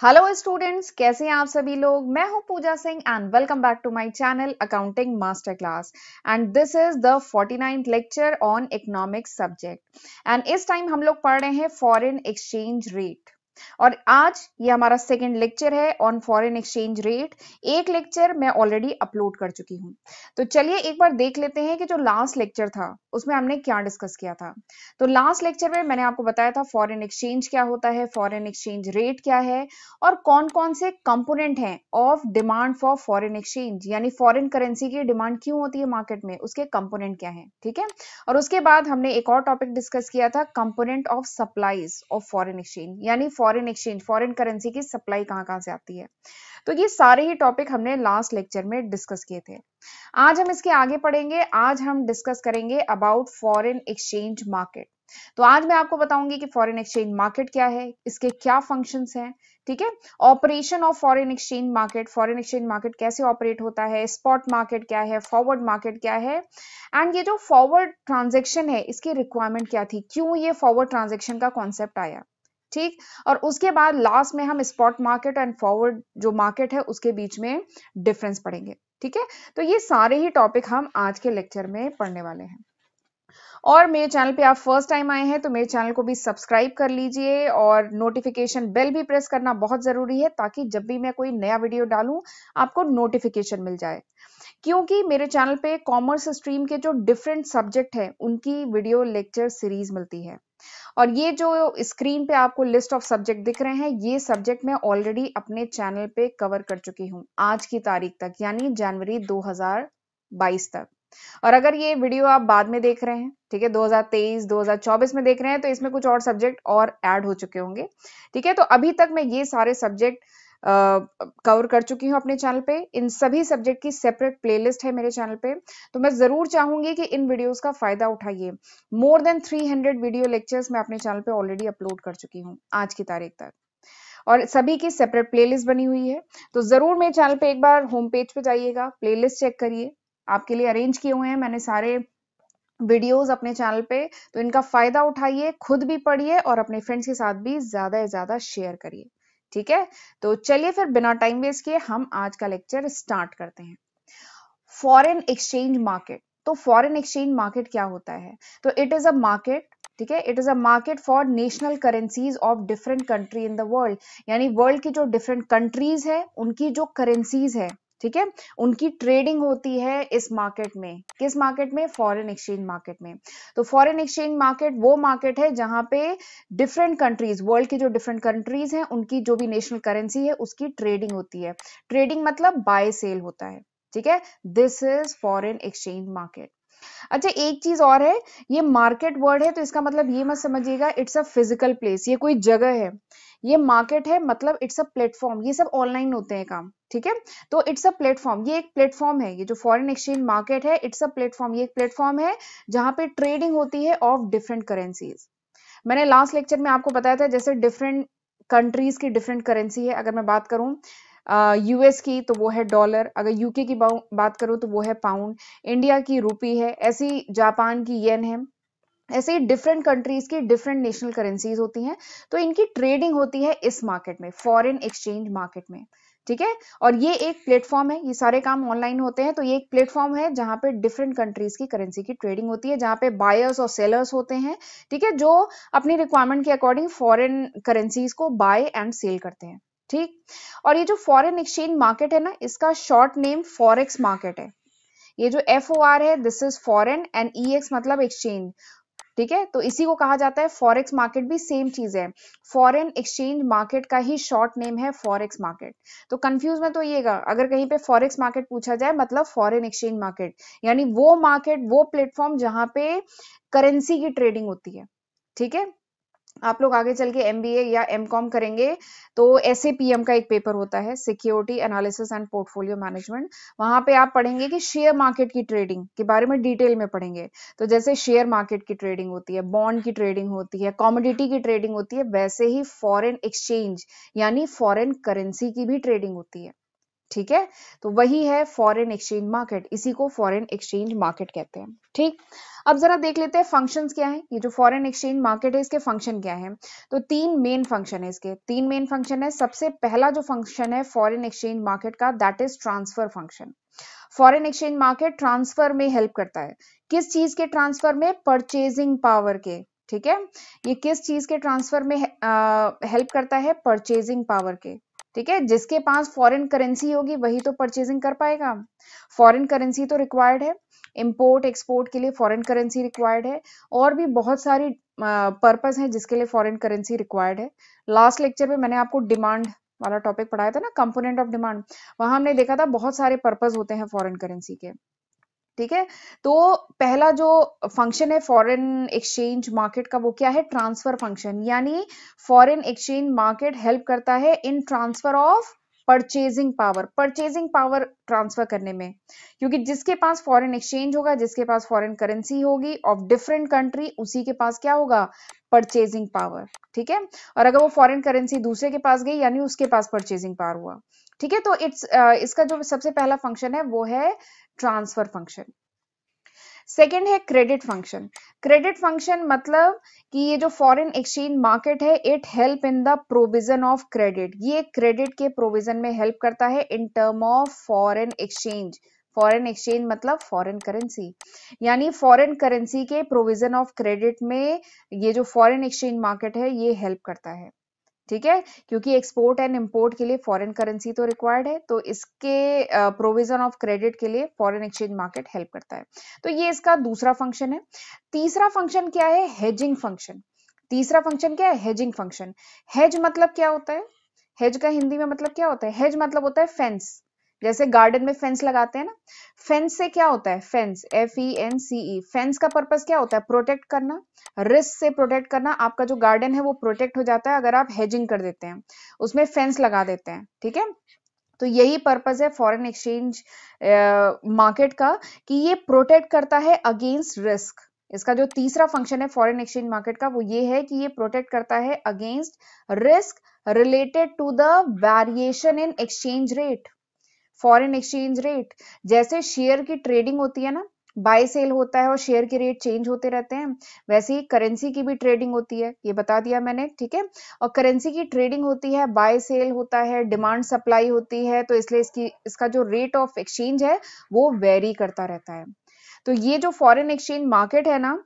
Hello students, कैसे हैं आप सभी लोग। मैं हूं Pooja Singh and welcome back to my channel accounting master class. And this is the 49th lecture on economics subject. And इस टाइम हम लोग पढ़ रहे हैं फॉरेन एक्सचेंज रेट। और आज ये हमारा सेकंड लेक्चर है ऑन फॉरेन एक्सचेंज रेट। एक लेक्चर मैं ऑलरेडी अपलोड कर चुकी हूं। तो चलिए एक बार देख लेते हैं कि जो लास्ट लेक्चर था उसमें हमने क्या डिस्कस किया था। तो लास्ट लेक्चर में मैंने आपको बताया था फॉरेन एक्सचेंज क्या होता है, फॉरेन एक्सचेंज रेट क्या है, और कौन कौन से कंपोनेंट हैं of demand for foreign exchange, यानी फॉरेन करेंसी की डिमांड क्यों होती है मार्केट में, उसके कंपोनेंट क्या हैं। ठीक है। और उसके बाद हमने एक और टॉपिक डिस्कस किया था, component of supplies of foreign exchange, यानी फॉरेन एक्सचेंज फॉरेन करेंसी की सप्लाई कहाँ कहाँ से आती है। तो ये सारे ही टॉपिक हमने लास्ट लेक्चर में डिस्कस किए थे। आज हम इसके आगे पढ़ेंगे। आज हम डिस्कस करेंगे अबाउट फॉरेन एक्सचेंज मार्केट। तो आज मैं आपको बताऊंगी कि फॉरेन एक्सचेंज मार्केट क्या है, इसके क्या फंक्शंस हैं। ठीक है। Operation of foreign exchange market, foreign exchange market कैसे ऑपरेट होता है, स्पॉट मार्केट क्या है, फॉरवर्ड मार्केट क्या है, एंड ये जो फॉरवर्ड ट्रांजेक्शन है इसकी रिक्वायरमेंट क्या थी, क्यों ये फॉरवर्ड ट्रांजेक्शन का कॉन्सेप्ट आया। ठीक। और उसके बाद लास्ट में हम स्पॉट मार्केट एंड फॉरवर्ड जो मार्केट है उसके बीच में डिफरेंस पढ़ेंगे। ठीक है। तो ये सारे ही टॉपिक हम आज के लेक्चर में पढ़ने वाले हैं। और मेरे चैनल पे आप फर्स्ट टाइम आए हैं तो मेरे चैनल को भी सब्सक्राइब कर लीजिए और नोटिफिकेशन बेल भी प्रेस करना बहुत जरूरी है, ताकि जब भी मैं कोई नया वीडियो डालूं आपको नोटिफिकेशन मिल जाए। क्योंकि मेरे चैनल पे कॉमर्स स्ट्रीम के जो डिफरेंट सब्जेक्ट हैं उनकी वीडियो लेक्चर सीरीज मिलती है। और ये जो स्क्रीन पे आपको लिस्ट ऑफ सब्जेक्ट दिख रहे हैं, ये सब्जेक्ट मैं ऑलरेडी अपने चैनल पे कवर कर चुकी हूँ आज की तारीख तक, यानी जनवरी 2022 तक। और अगर ये वीडियो आप बाद में देख रहे हैं, ठीक है, 2023 2024 में देख रहे हैं, तो इसमें कुछ और सब्जेक्ट और ऐड हो चुके होंगे। ठीक है। तो अभी तक मैं ये सारे सब्जेक्ट कवर कर चुकी हूँ अपने चैनल पे। इन सभी सब्जेक्ट की सेपरेट प्लेलिस्ट है मेरे चैनल पे। तो मैं जरूर चाहूंगी कि इन वीडियोस का फायदा उठाइए। मोर देन 300 वीडियो लेक्चर्स मैं अपने चैनल पे ऑलरेडी अपलोड कर चुकी हूँ आज की तारीख तक, और सभी की सेपरेट प्लेलिस्ट बनी हुई है। तो जरूर मेरे चैनल पे एक बार होम पेज पे जाइएगा, प्लेलिस्ट चेक करिए। आपके लिए अरेंज किए हुए हैं मैंने सारे वीडियोस अपने चैनल पे। तो इनका फायदा उठाइए, खुद भी पढ़िए और अपने फ्रेंड्स के साथ भी ज्यादा से ज्यादा शेयर करिए। ठीक है। तो चलिए फिर बिना टाइम वेस्ट किए हम आज का लेक्चर स्टार्ट करते हैं। Foreign exchange market. तो फॉरेन एक्सचेंज मार्केट क्या होता है। तो इट इज अ मार्केट, ठीक है, it is a market for national currencies of different country in the world, यानी वर्ल्ड की जो डिफरेंट कंट्रीज है उनकी जो करेंसीज है, ठीक है, उनकी ट्रेडिंग होती है इस मार्केट में। किस मार्केट में? फॉरेन एक्सचेंज मार्केट में। तो फॉरेन एक्सचेंज मार्केट वो मार्केट है जहां पे डिफरेंट कंट्रीज, वर्ल्ड की जो डिफरेंट कंट्रीज हैं उनकी जो भी नेशनल करेंसी है उसकी ट्रेडिंग होती है। ट्रेडिंग मतलब बाय सेल होता है। ठीक है। This is foreign exchange market. अच्छा, एक चीज और है, ये मार्केट वर्ड है तो इसका मतलब ये मत समझिएगा इट्स अ फिजिकल प्लेस, ये कोई जगह है। ये मार्केट है मतलब इट्स अ प्लेटफॉर्म। ये सब ऑनलाइन होते हैं काम, ठीक है। तो इट्स अ प्लेटफॉर्म, ये एक प्लेटफॉर्म है। ये जो फॉरेन एक्सचेंज मार्केट है इट्स अ प्लेटफॉर्म, ये एक प्लेटफॉर्म है जहां पे ट्रेडिंग होती है ऑफ डिफरेंट करेंसीज। मैंने लास्ट लेक्चर में आपको बताया था जैसे डिफरेंट कंट्रीज की डिफरेंट करेंसी है। अगर मैं बात करूं यूएस की तो वो है डॉलर, अगर यूके की बात करूं तो वो है पाउंड, इंडिया की रुपी है, ऐसी जापान की येन है। ऐसे ही डिफरेंट कंट्रीज की डिफरेंट नेशनल करेंसीज होती हैं। तो इनकी ट्रेडिंग होती है इस मार्केट में, फॉरेन एक्सचेंज मार्केट में। ठीक है। और ये एक प्लेटफॉर्म है, ये सारे काम ऑनलाइन होते हैं, तो ये एक प्लेटफॉर्म है जहां पे डिफरेंट कंट्रीज की करेंसी की ट्रेडिंग होती है, जहां पे बायर्स और सेलर्स होते हैं, ठीक है, जो अपनी रिक्वायरमेंट के अकॉर्डिंग फॉरेन करेंसीज को बाय एंड सेल करते हैं। ठीक। और ये जो फॉरेन एक्सचेंज मार्केट है ना, इसका शॉर्ट नेम फॉरेक्स मार्केट है। ये जो FOR है this is foreign, and EX मतलब एक्सचेंज। ठीक है। तो इसी को कहा जाता है फॉरेक्स मार्केट, भी सेम चीज है। फॉरेन एक्सचेंज मार्केट का ही शॉर्ट नेम है फॉरेक्स मार्केट। तो कंफ्यूज मत होइएगा, अगर कहीं पे फॉरेक्स मार्केट पूछा जाए मतलब फॉरेन एक्सचेंज मार्केट, यानी वो मार्केट, वो प्लेटफॉर्म जहां पे करेंसी की ट्रेडिंग होती है। ठीक है। आप लोग आगे चल के MBA या MCOM करेंगे तो SAPM का एक पेपर होता है, security analysis and portfolio management. वहां पे आप पढ़ेंगे कि शेयर मार्केट की ट्रेडिंग के बारे में डिटेल में पढ़ेंगे। तो जैसे शेयर मार्केट की ट्रेडिंग होती है, बॉन्ड की ट्रेडिंग होती है, कमोडिटी की ट्रेडिंग होती है, वैसे ही फॉरेन एक्सचेंज यानी फॉरेन करेंसी की भी ट्रेडिंग होती है। ठीक है, तो वही है फॉरेन एक्सचेंज मार्केट, इसी को फॉरेन एक्सचेंज मार्केट कहते हैं। ठीक, अब जरा देख लेते हैं फंक्शंस क्या है, ये जो फॉरेन एक्सचेंज मार्केट है इसके फंक्शन क्या है। तो तीन मेन फंक्शन है इसके, तीन मेन फंक्शन है। सबसे पहला जो फंक्शन है फॉरेन एक्सचेंज मार्केट का, that is transfer function. Foreign exchange market transfer में हेल्प करता है। किस चीज के ट्रांसफर में? परचेजिंग पावर के। ठीक है, ये किस चीज के ट्रांसफर में हेल्प करता है? परचेजिंग पावर के। ठीक है, जिसके पास फॉरेन करेंसी होगी वही तो परचेजिंग कर पाएगा। फॉरेन करेंसी तो रिक्वायर्ड है, इंपोर्ट एक्सपोर्ट के लिए फॉरेन करेंसी रिक्वायर्ड है, और भी बहुत सारी पर्पस है जिसके लिए फॉरेन करेंसी रिक्वायर्ड है। लास्ट लेक्चर में मैंने आपको डिमांड वाला टॉपिक पढ़ाया था ना, कंपोनेंट ऑफ डिमांड, वहां हमने देखा था बहुत सारे पर्पस होते हैं फॉरेन करेंसी के। ठीक है, तो पहला जो फंक्शन है फॉरेन एक्सचेंज मार्केट का वो क्या है? ट्रांसफर फंक्शन, यानी फॉरेन एक्सचेंज मार्केट हेल्प करता है in transfer of purchasing power, purchasing power transfer करने में। क्योंकि जिसके पास फॉरेन एक्सचेंज होगा, जिसके पास फॉरेन करेंसी होगी ऑफ डिफरेंट कंट्री, उसी के पास क्या होगा? Purchasing power. ठीक है, और अगर वो फॉरेन करेंसी दूसरे के पास गई यानी उसके पास परचेजिंग पावर हुआ। ठीक है, तो इसका जो सबसे पहला फंक्शन है वो है ट्रांसफर फंक्शन। सेकेंड है क्रेडिट फंक्शन। क्रेडिट फंक्शन मतलब कि ये जो फॉरेन एक्सचेंज मार्केट है, it help in the provision of credit, ये क्रेडिट के प्रोविजन में हेल्प करता है in term of foreign exchange. Foreign exchange मतलब फॉरेन करेंसी, यानी फॉरेन करेंसी के प्रोविजन ऑफ क्रेडिट में ये जो फॉरेन एक्सचेंज मार्केट है ये हेल्प करता है। ठीक है, क्योंकि एक्सपोर्ट एंड इंपोर्ट के लिए फॉरेन करेंसी तो रिक्वायर्ड है, तो इसके प्रोविजन ऑफ क्रेडिट के लिए फॉरेन एक्सचेंज मार्केट हेल्प करता है। तो ये इसका दूसरा फंक्शन है। तीसरा फंक्शन क्या है? Hedging function. तीसरा फंक्शन क्या है? Hedging function. हेज मतलब क्या होता है? हेज का हिंदी में मतलब क्या होता है? हेज मतलब होता है फेंस। जैसे गार्डन में फेंस लगाते हैं ना, फेंस से क्या होता है? फेंस, FENCE, फेंस का पर्पस क्या होता है? प्रोटेक्ट करना, रिस्क से प्रोटेक्ट करना। आपका जो गार्डन है वो प्रोटेक्ट हो जाता है अगर आप हेजिंग कर देते हैं, उसमें फेंस लगा देते हैं। ठीक है, तो यही पर्पस है फॉरेन एक्सचेंज मार्केट का, कि ये प्रोटेक्ट करता है अगेंस्ट रिस्क। इसका जो तीसरा फंक्शन है फॉरेन एक्सचेंज मार्केट का वो ये है कि ये प्रोटेक्ट करता है against risk related to the variation in exchange rate. Foreign exchange rate, जैसे शेयर की ट्रेडिंग होती है ना, बाय सेल होता है और शेयर के रेट चेंज होते रहते हैं, वैसे ही करेंसी की भी ट्रेडिंग होती है, ये बता दिया मैंने। ठीक है, और करेंसी की ट्रेडिंग होती है, बाय सेल होता है, डिमांड सप्लाई होती है, तो इसलिए इसका जो रेट ऑफ एक्सचेंज है वो वेरी करता रहता है। तो ये जो फॉरेन एक्सचेंज मार्केट है ना,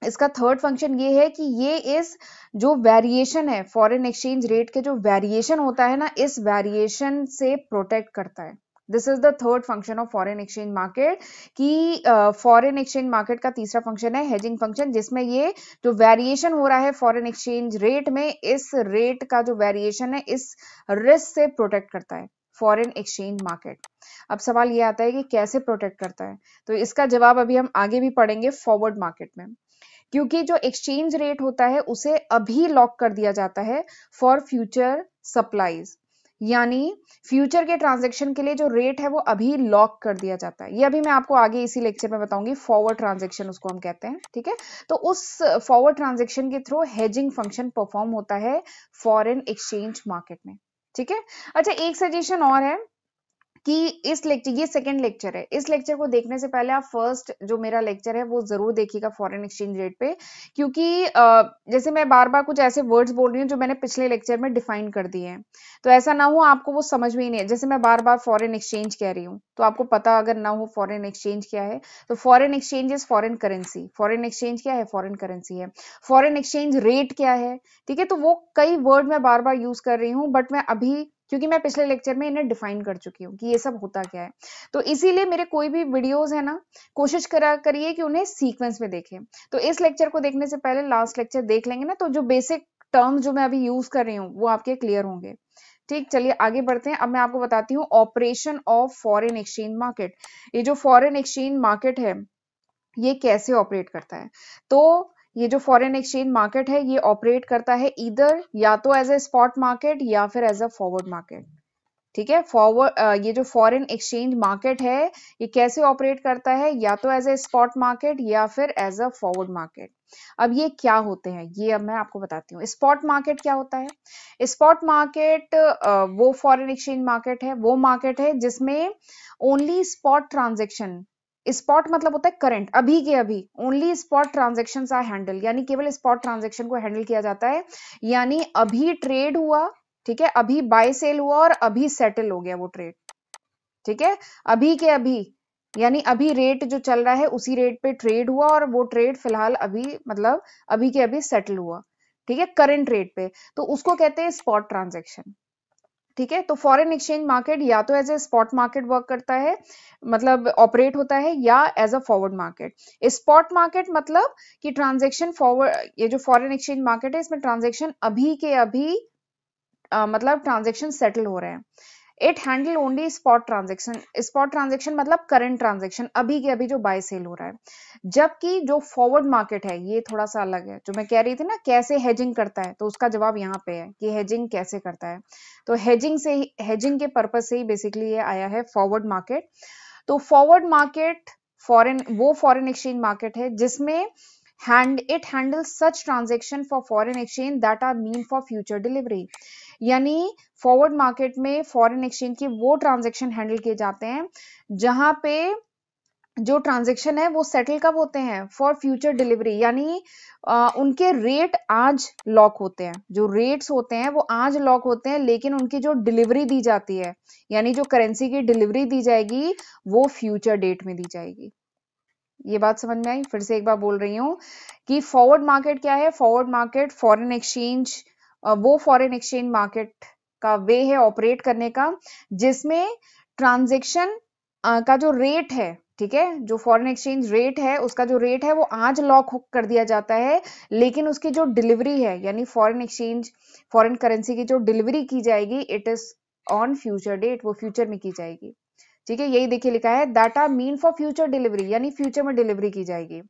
इसका थर्ड फंक्शन ये है कि ये इस जो वेरिएशन है फॉरेन एक्सचेंज रेट के, जो वेरिएशन होता है ना, इस वेरिएशन से प्रोटेक्ट करता है। This is the third function of foreign exchange market, कि फॉरेन एक्सचेंज मार्केट का तीसरा फंक्शन है हेजिंग फंक्शन, जिसमें ये जो वेरिएशन हो रहा है फॉरेन एक्सचेंज रेट में, इस रेट का जो वेरिएशन है इस रिस्क से प्रोटेक्ट करता है फॉरेन एक्सचेंज मार्केट। अब सवाल ये आता है कि कैसे प्रोटेक्ट करता है, तो इसका जवाब अभी हम आगे भी पढ़ेंगे फॉरवर्ड मार्केट में। क्योंकि जो एक्सचेंज रेट होता है उसे अभी लॉक कर दिया जाता है फॉर फ्यूचर सप्लाईज, यानी फ्यूचर के ट्रांजैक्शन के लिए जो रेट है वो अभी लॉक कर दिया जाता है। ये अभी मैं आपको आगे इसी लेक्चर में बताऊंगी, फॉरवर्ड ट्रांजैक्शन उसको हम कहते हैं। ठीक है, तो उस फॉरवर्ड ट्रांजैक्शन के थ्रू हेजिंग फंक्शन परफॉर्म होता है फॉरेन एक्सचेंज मार्केट में। ठीक है, अच्छा एक सजेशन और है कि इस लेक्चर, ये सेकंड लेक्चर है, इस लेक्चर को देखने से पहले आप फर्स्ट जो मेरा लेक्चर है वो जरूर देखिएगा फॉरेन एक्सचेंज रेट पे। क्योंकि जैसे मैं बार बार कुछ ऐसे वर्ड्स बोल रही हूँ जो मैंने पिछले लेक्चर में डिफाइन कर दिए हैं, तो ऐसा ना हो आपको वो समझ में ही नहीं है। जैसे मैं बार बार फॉरेन एक्सचेंज कह रही हूँ तो आपको पता अगर ना हो फॉरेन एक्सचेंज क्या है, तो foreign exchange is foreign currency. Foreign exchange क्या है? फॉरेन करेंसी है। फॉरेन एक्सचेंज रेट क्या है? ठीक है, तो वो कई वर्ड मैं बार बार यूज कर रही हूँ, बट मैं अभी, क्योंकि मैं पिछले लेक्चर में इन्हें डिफाइन कर चुकी हूँ कि ये सब होता क्या है, तो इसीलिए मेरे कोई भी वीडियोस है ना, कोशिश करिए कि उन्हें सीक्वेंस में देखें। तो इस लेक्चर को देखने से पहले लास्ट लेक्चर देख लेंगे ना, तो जो बेसिक टर्म्स जो मैं अभी यूज कर रही हूँ वो आपके क्लियर होंगे। ठीक, चलिए आगे बढ़ते हैं। अब मैं आपको बताती हूँ operation of foreign exchange market. ये जो फॉरेन एक्सचेंज मार्केट है ये कैसे ऑपरेट करता है। तो ये जो फॉरेन एक्सचेंज मार्केट है ये ऑपरेट करता है इधर या तो एज ए स्पॉट मार्केट या फिर एज अ फॉरवर्ड मार्केट। ठीक है, फॉरवर्ड, ये जो फॉरेन एक्सचेंज मार्केट है ये कैसे ऑपरेट करता है, या तो एज ए स्पॉट मार्केट या फिर एज अ फॉरवर्ड मार्केट। अब ये क्या होते हैं ये अब मैं आपको बताती हूँ। स्पॉट मार्केट क्या होता है? स्पॉट मार्केट वो फॉरेन एक्सचेंज मार्केट है, वो मार्केट है जिसमें ओनली स्पॉट ट्रांजेक्शन, स्पॉट मतलब होता है करंट, अभी के अभी, only spot transaction are handle, यानी केवल स्पॉट ट्रांजेक्शन को हैंडल किया जाता है, यानी अभी ट्रेड हुआ, ठीक है, अभी बाय सेल हुआ और अभी सेटल हो गया वो ट्रेड, ठीक है, अभी के अभी, यानी अभी रेट जो चल रहा है उसी रेट पे ट्रेड हुआ और वो ट्रेड फिलहाल अभी मतलब अभी के अभी सेटल हुआ, ठीक है, करंट रेट पे, तो उसको कहते हैं स्पॉट ट्रांजेक्शन, ठीक है। तो फॉरेन एक्सचेंज मार्केट या तो as a spot market work करता है, मतलब ऑपरेट होता है, या as a forward market. Spot market मतलब कि ट्रांजेक्शन फॉरवर्ड, ये जो फॉरेन एक्सचेंज मार्केट है इसमें ट्रांजेक्शन अभी के अभी मतलब ट्रांजेक्शन सेटल हो रहे हैं। It handle only spot transaction, spot transaction मतलब करंट ट्रांजेक्शन, अभी के अभी जो बाय सेल हो रहा है। जबकि जो फॉरवर्ड मार्केट है ये थोड़ा सा अलग है, जो मैं कह रही थी ना कैसे हेजिंग करता है, तो उसका जवाब यहाँ पे है कि हेजिंग कैसे करता है। तो हेजिंग से ही, हेजिंग के पर्पज से ही बेसिकली ये आया है फॉरवर्ड मार्केट। तो forward market foreign exchange market है जिसमें it handles such transaction for foreign exchange that are mean for future delivery, यानी फॉरवर्ड मार्केट में फॉरेन एक्सचेंज की वो ट्रांजेक्शन हैंडल किए जाते हैं जहां पे जो ट्रांजेक्शन है वो सेटल कब होते हैं, फॉर फ्यूचर डिलीवरी, यानी उनके रेट आज लॉक होते हैं, जो रेट्स होते हैं वो आज लॉक होते हैं, लेकिन उनकी जो डिलीवरी दी जाती है, यानी जो करेंसी की डिलीवरी दी जाएगी वो फ्यूचर डेट में दी जाएगी। ये बात समझ में आई? फिर से एक बार बोल रही हूँ कि फॉरवर्ड मार्केट क्या है? फॉरवर्ड मार्केट फॉरेन एक्सचेंज, वो फॉरेन एक्सचेंज मार्केट का वे है ऑपरेट करने का जिसमें ट्रांजेक्शन का जो रेट है, ठीक है, जो फॉरेन एक्सचेंज रेट है उसका जो रेट है वो आज लॉक कर दिया जाता है, लेकिन उसकी जो डिलीवरी है यानी फॉरेन एक्सचेंज, फॉरेन करेंसी की जो डिलीवरी की जाएगी it is on future date, वो फ्यूचर में की जाएगी, ठीक है। यही देखिए लिखा है that are mean for future delivery, यानी फ्यूचर में डिलीवरी की जाएगी।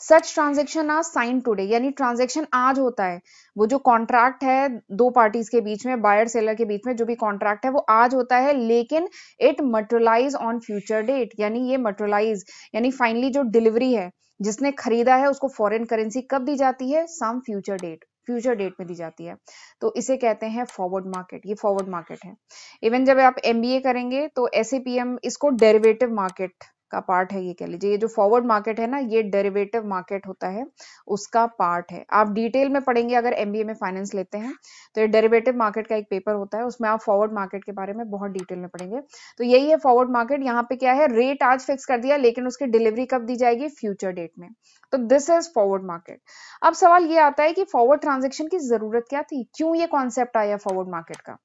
Such transaction are sign today, यानी ट्रांजेक्शन आज होता है, वो जो कॉन्ट्रैक्ट है दो पार्टीज के बीच में, बायर सेलर के बीच में जो भी कॉन्ट्रैक्ट है वो आज होता है, लेकिन it materialize on future date, यानी ये मटेरियलाइज यानी फाइनली जो डिलीवरी है जिसने खरीदा है उसको फॉरेन करेंसी कब दी जाती है, some future date, future date में दी जाती है। तो इसे कहते हैं फॉरवर्ड मार्केट, ये फॉरवर्ड मार्केट है। इवन जब आप एमबीए करेंगे तो एसएपीएम इसको डेरिवेटिव मार्केट का पार्ट है, ये कह लीजिए, ये जो फॉरवर्ड मार्केट है ना ये डेरिवेटिव मार्केट होता है, उसका पार्ट है। आप डिटेल में पढ़ेंगे अगर एमबीए में फाइनेंस लेते हैं तो ये डेरिवेटिव मार्केट का एक पेपर होता है, उसमें आप फॉरवर्ड मार्केट के बारे में बहुत डिटेल में पढ़ेंगे। तो यही है फॉरवर्ड मार्केट। यहाँ पे क्या है, रेट आज फिक्स कर दिया लेकिन उसकी डिलीवरी कब दी जाएगी, फ्यूचर डेट में। तो दिस इज फॉरवर्ड मार्केट। अब सवाल ये आता है कि फॉरवर्ड ट्रांजेक्शन की जरूरत क्या थी, क्यों ये कॉन्सेप्ट आया फॉरवर्ड मार्केट का,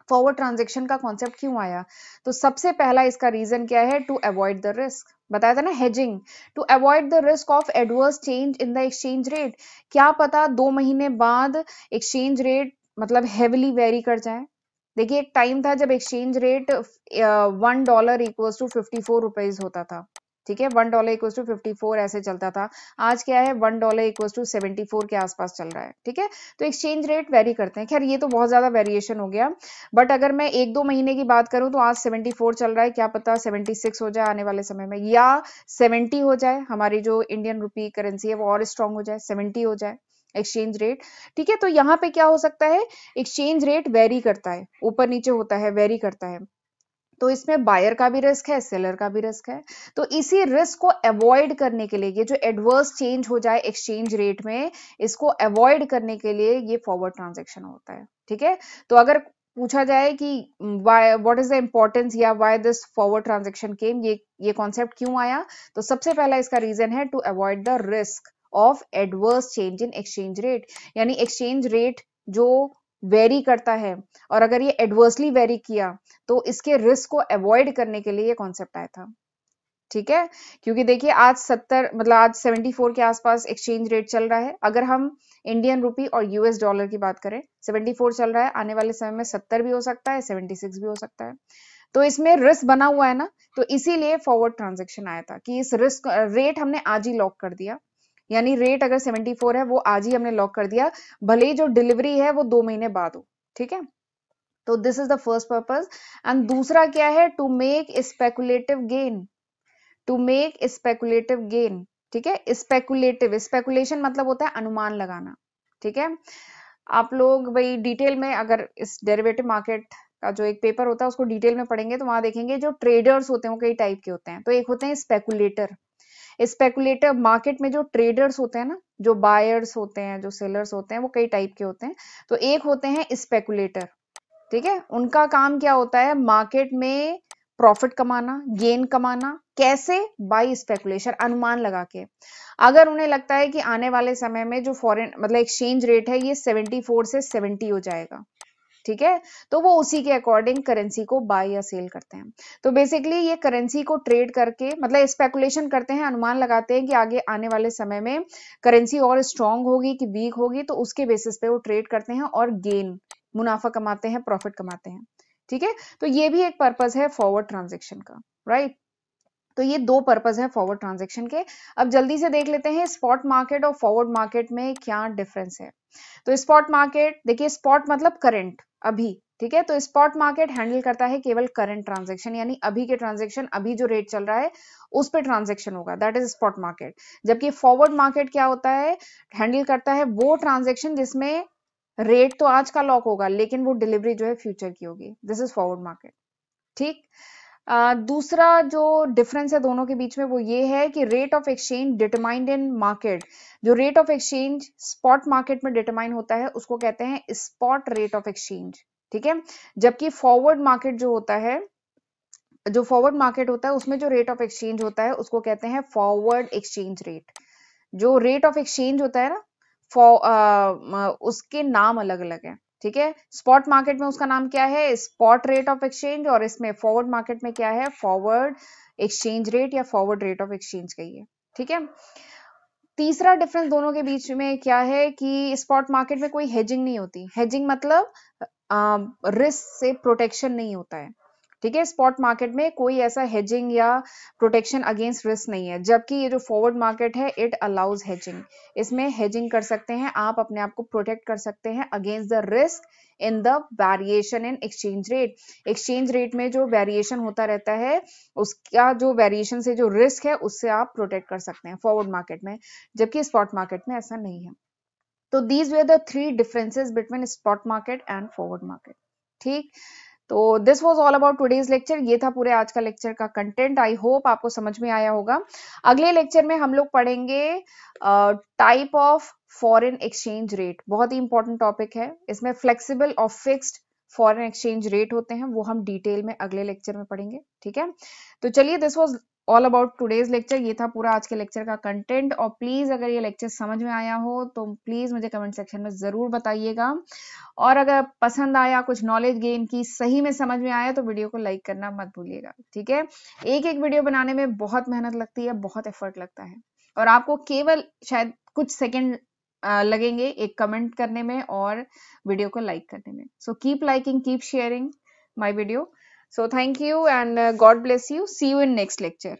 फॉरवर्ड ट्रांजेक्शन का कॉन्सेप्ट क्यों आया? तो सबसे पहला इसका रीजन क्या है, टू अवॉइड द रिस्क, बताया था ना hedging, to avoid the risk of adverse change in the exchange rate. क्या पता 2 महीने बाद एक्सचेंज रेट मतलब हेविली वेरी कर जाए। देखिए एक टाइम था जब exchange rate $1 equals to 54 rupees होता था, ठीक है, $1 इक्वल्स टू 54 ऐसे चलता था। आज क्या है, $1 इक्वल्स टू 74 के आसपास चल रहा है, ठीक है। तो एक्सचेंज रेट वेरी करते हैं, खैर ये तो बहुत ज्यादा वेरिएशन हो गया, बट अगर मैं 1-2 महीने की बात करूं तो आज 74 चल रहा है, क्या पता 76 हो जाए आने वाले समय में, या 70 हो जाए, हमारी जो इंडियन रुपी करेंसी है वो और स्ट्रांग हो जाए, 70 हो जाए एक्सचेंज रेट, ठीक है। तो यहाँ पे क्या हो सकता है, एक्सचेंज रेट वेरी करता है, ऊपर नीचे होता है, वेरी करता है, तो इसमें बायर का भी रिस्क है, सेलर का भी रिस्क है। तो इसी रिस्क को अवॉइड करने के लिए, ये जो एडवर्स चेंज हो जाए एक्सचेंज रेट में, इसको अवॉइड करने के लिए ये फॉरवर्ड ट्रांजेक्शन होता है, ठीक है। तो अगर पूछा जाए कि व्हाट इज द इंपॉर्टेंस या व्हाई दिस फॉरवर्ड ट्रांजेक्शन केम, ये कॉन्सेप्ट क्यों आया, तो सबसे पहला इसका रीजन है to avoid the risk of adverse change in exchange rate, यानी एक्सचेंज रेट जो वेरी करता है और अगर ये एडवर्सली वेरी किया तो इसके रिस्क को अवॉइड करने के लिए ये कॉन्सेप्ट आया था, ठीक है। क्योंकि देखिए आज 70 मतलब आज 74 के आसपास एक्सचेंज रेट चल रहा है, अगर हम इंडियन रुपी और यूएस डॉलर की बात करें 74 चल रहा है, आने वाले समय में 70 भी हो सकता है, 76 भी हो सकता है, तो इसमें रिस्क बना हुआ है ना, तो इसीलिए फॉरवर्ड ट्रांजेक्शन आया था कि इस रिस्क रेट हमने आज ही लॉक कर दिया, यानी रेट अगर 74 है वो आज ही हमने लॉक कर दिया, भले ही जो डिलीवरी है वो 2 महीने बाद हो, ठीक है। तो this is the first purpose. And दूसरा क्या है, to make speculative gain, to make speculative gain, ठीक है। स्पेकुलेटिव, स्पेकुलेशन मतलब होता है अनुमान लगाना, ठीक है। आप लोग भाई डिटेल में अगर इस डेरिवेटिव मार्केट का जो एक पेपर होता है उसको डिटेल में पढ़ेंगे तो वहां देखेंगे जो ट्रेडर्स होते हैं वो कई टाइप के होते हैं। तो एक होते हैं स्पेकुलेटर, स्पेकुलेटर मार्केट में जो ट्रेडर्स होते हैं ना, जो बायर्स होते हैं, जो सेलर्स होते हैं, वो कई टाइप के होते हैं। तो एक होते हैं स्पेकुलेटर, ठीक है। उनका काम क्या होता है, मार्केट में प्रॉफिट कमाना, गेन कमाना। कैसे? बाय स्पेकुलेशन, अनुमान लगा के। अगर उन्हें लगता है कि आने वाले समय में जो फॉरेन मतलब एक्सचेंज रेट है ये 74 से 70 हो जाएगा, ठीक है, तो वो उसी के अकॉर्डिंग करेंसी को बाय या सेल करते हैं। तो बेसिकली ये करेंसी को ट्रेड करके मतलब स्पेकुलेशन करते हैं, अनुमान लगाते हैं कि आगे आने वाले समय में करेंसी और स्ट्रांग होगी कि वीक होगी, तो उसके बेसिस पे वो ट्रेड करते हैं और गेन, मुनाफा कमाते हैं, प्रॉफिट कमाते हैं, ठीक है। तो ये भी एक पर्पस है फॉरवर्ड ट्रांजेक्शन का, राइट। तो ये दो पर्पस है फॉरवर्ड ट्रांजेक्शन के। अब जल्दी से देख लेते हैं स्पॉट मार्केट और फॉरवर्ड मार्केट में क्या डिफरेंस है। तो स्पॉट मार्केट देखिए, स्पॉट मतलब करंट, अभी, ठीक है। तो स्पॉट मार्केट हैंडल करता है केवल करंट ट्रांजेक्शन, यानी अभी के ट्रांजेक्शन, अभी जो रेट चल रहा है उस पर ट्रांजेक्शन होगा, दैट इज स्पॉट मार्केट। जबकि फॉरवर्ड मार्केट क्या होता है, हैंडल करता है वो ट्रांजेक्शन जिसमें रेट तो आज का लॉक होगा लेकिन वो डिलीवरी जो है फ्यूचर की होगी, दिस इज फॉरवर्ड मार्केट, ठीक। दूसरा जो डिफरेंस है दोनों के बीच में वो ये है कि rate of exchange determined in market, जो rate of exchange spot market में डिटरमाइन होता है उसको कहते हैं स्पॉट रेट ऑफ एक्सचेंज, ठीक है। जबकि फॉरवर्ड मार्केट जो होता है, जो फॉरवर्ड मार्केट होता है उसमें जो रेट ऑफ एक्सचेंज होता है उसको कहते हैं फॉरवर्ड एक्सचेंज रेट। जो रेट ऑफ एक्सचेंज होता है ना, उसके नाम अलग अलग है, ठीक है। स्पॉट मार्केट में उसका नाम क्या है, स्पॉट रेट ऑफ एक्सचेंज, और इसमें फॉरवर्ड मार्केट में क्या है, फॉरवर्ड एक्सचेंज रेट या फॉरवर्ड रेट ऑफ एक्सचेंज कहिए, ठीक है। तीसरा डिफरेंस दोनों के बीच में क्या है कि स्पॉट मार्केट में कोई हेजिंग नहीं होती, हेजिंग मतलब रिस्क से प्रोटेक्शन नहीं होता है, ठीक है। स्पॉट मार्केट में कोई ऐसा हेजिंग या प्रोटेक्शन अगेंस्ट रिस्क नहीं है, जबकि ये जो फॉरवर्ड मार्केट है इट अलाउज हेजिंग, इसमें हेजिंग कर सकते हैं आप, अपने आप को प्रोटेक्ट कर सकते हैं against the risk in the variation in exchange rate. Exchange rate में जो वेरिएशन होता रहता है उसका जो वेरिएशन से जो रिस्क है उससे आप प्रोटेक्ट कर सकते हैं फॉरवर्ड मार्केट में, जबकि स्पॉट मार्केट में ऐसा नहीं है। तो these way the three differences between spot market and forward market, ठीक। तो this was all about today's lecture, ये था पूरे आज का लेक्चर का कंटेंट। आई होप आपको समझ में आया होगा। अगले लेक्चर में हम लोग पढ़ेंगे type of foreign exchange rate, बहुत ही इंपॉर्टेंट टॉपिक है। इसमें फ्लेक्सिबल और फिक्स्ड फॉरेन एक्सचेंज रेट होते हैं, वो हम डिटेल में अगले लेक्चर में पढ़ेंगे, ठीक है। तो चलिए, this was all about today's lecture, ये था पूरा आज के लेक्चर का कंटेंट। और प्लीज अगर ये लेक्चर समझ में आया हो तो प्लीज मुझे कमेंट सेक्शन में जरूर बताइएगा। और अगर पसंद आया, कुछ नॉलेज गेन की, सही में समझ में आया, तो वीडियो को लाइक करना मत भूलिएगा, ठीक है। एक एक वीडियो बनाने में बहुत मेहनत लगती है, बहुत एफर्ट लगता है, और आपको केवल शायद कुछ सेकंड लगेंगे एक कमेंट करने में और वीडियो को लाइक करने में। So keep liking, keep sharing my video. So thank you and God bless you. See you in next lecture.